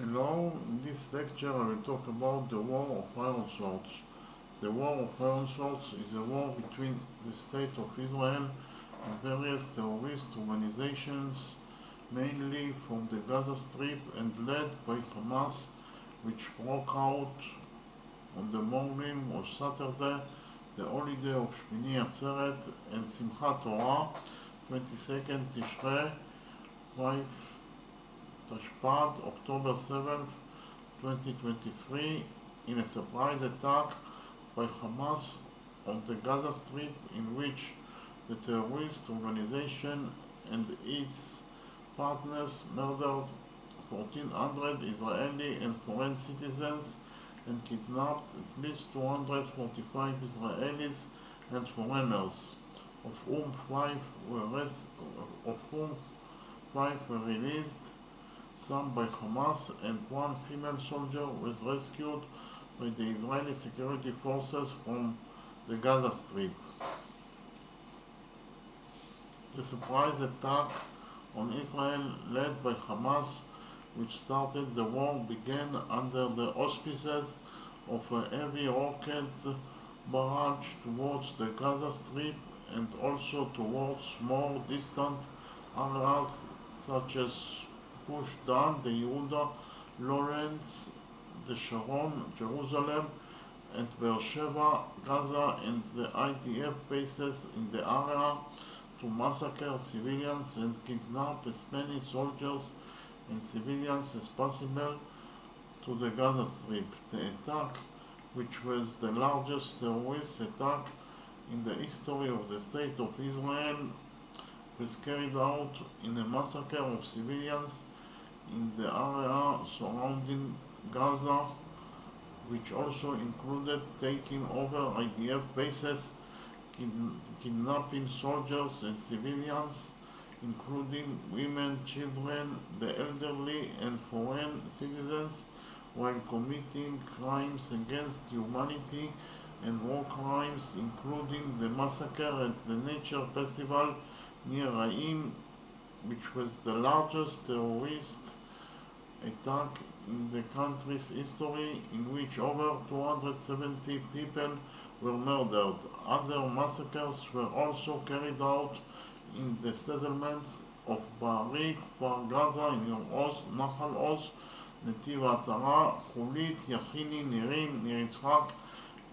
Hello, in this lecture I will talk about the War of Iron Swords. The War of Iron Swords is a war between the State of Israel and various terrorist organizations, mainly from the Gaza Strip and led by Hamas, which broke out on the morning of Saturday, the holiday of Shmini Atzeret and Simchat Torah, 22nd Tishrei, 5 Tashpad, October 7th, 2023, in a surprise attack by Hamas on the Gaza Strip, in which the terrorist organization and its partners murdered 1,400 Israeli and foreign citizens and kidnapped at least 245 Israelis and foreigners, of whom five were released, some by Hamas, and one female soldier was rescued by the Israeli security forces from the Gaza Strip. The surprise attack on Israel led by Hamas, which started the war, began under the auspices of a heavy rocket barrage towards the Gaza Strip and also towards more distant areas such as Gush Dan, the Yehuda, Lawrence, the Sharon, Jerusalem, and Beersheba, Gaza, and the IDF bases in the area, to massacre civilians and kidnap as many soldiers and civilians as possible to the Gaza Strip. The attack, which was the largest terrorist attack in the history of the State of Israel, was carried out in a massacre of civilians in the area surrounding Gaza, which also included taking over IDF bases, kidnapping soldiers and civilians, including women, children, the elderly, and foreign citizens, while committing crimes against humanity and war crimes, including the massacre at the Nature Festival near Raim, which was the largest terrorist attack in the country's history, in which over 270 people were murdered. Other massacres were also carried out in the settlements of Ba'arik, Kfar Gaza, Nir Oz, Nahal Oz, Netiv HaTara, Chulit, Yachini, Nirim, Nir Yitzhak,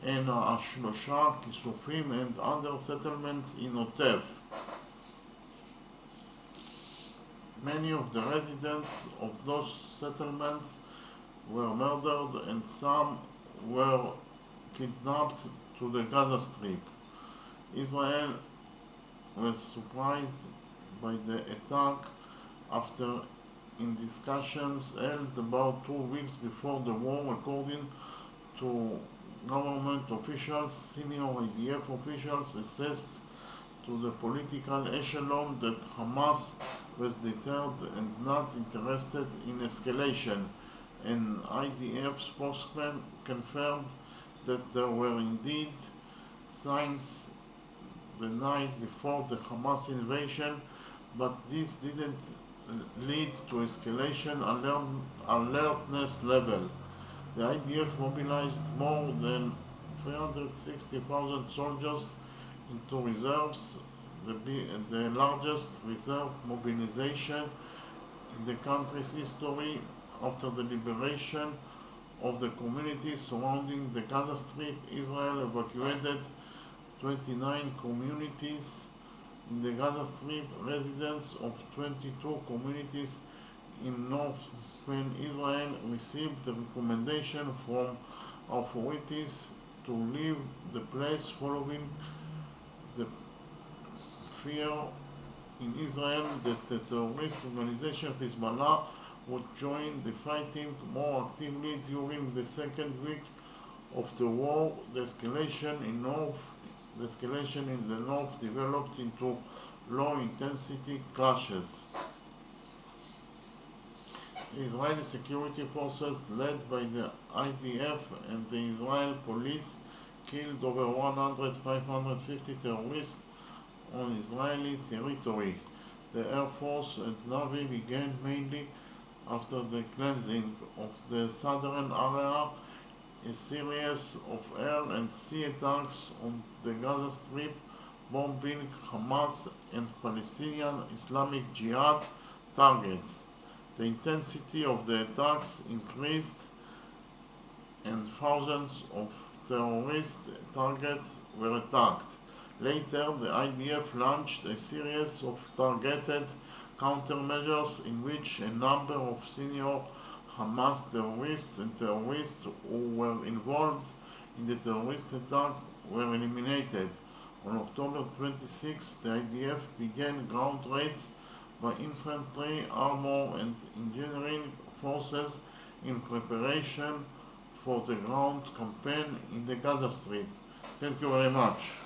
and Ashlosha, Kisufim, and other settlements in Otev. Many of the residents of those settlements were murdered and some were kidnapped to the Gaza Strip. Israel was surprised by the attack after, in discussions held about 2 weeks before the war, according to government officials, senior IDF officials assessed to the political echelon that Hamas was deterred and not interested in escalation. An IDF spokesman confirmed that there were indeed signs the night before the Hamas invasion, but this didn't lead to escalation alertness level. The IDF mobilized more than 360,000 soldiers into reserves, the largest reserve mobilization in the country's history after the liberation of the communities surrounding the Gaza Strip. Israel evacuated 29 communities in the Gaza Strip. Residents of 22 communities in northern Israel received a recommendation from authorities to leave the place following the fear in Israel that the terrorist organization Hezbollah would join the fighting more actively during the second week of the war. The escalation in the north developed into low-intensity clashes. Israeli security forces, led by the IDF and the Israel police, killed over 550 terrorists on Israeli territory. The Air Force and Navy began mainly after the cleansing of the southern area, a series of air and sea attacks on the Gaza Strip, bombing Hamas and Palestinian Islamic Jihad targets. The intensity of the attacks increased and thousands of terrorist targets were attacked. Later, the IDF launched a series of targeted countermeasures in which a number of senior Hamas terrorists and terrorists who were involved in the terrorist attack were eliminated. On October 26, the IDF began ground raids by infantry, armor and engineering forces in preparation for the ground campaign in the Gaza Strip. Thank you very much.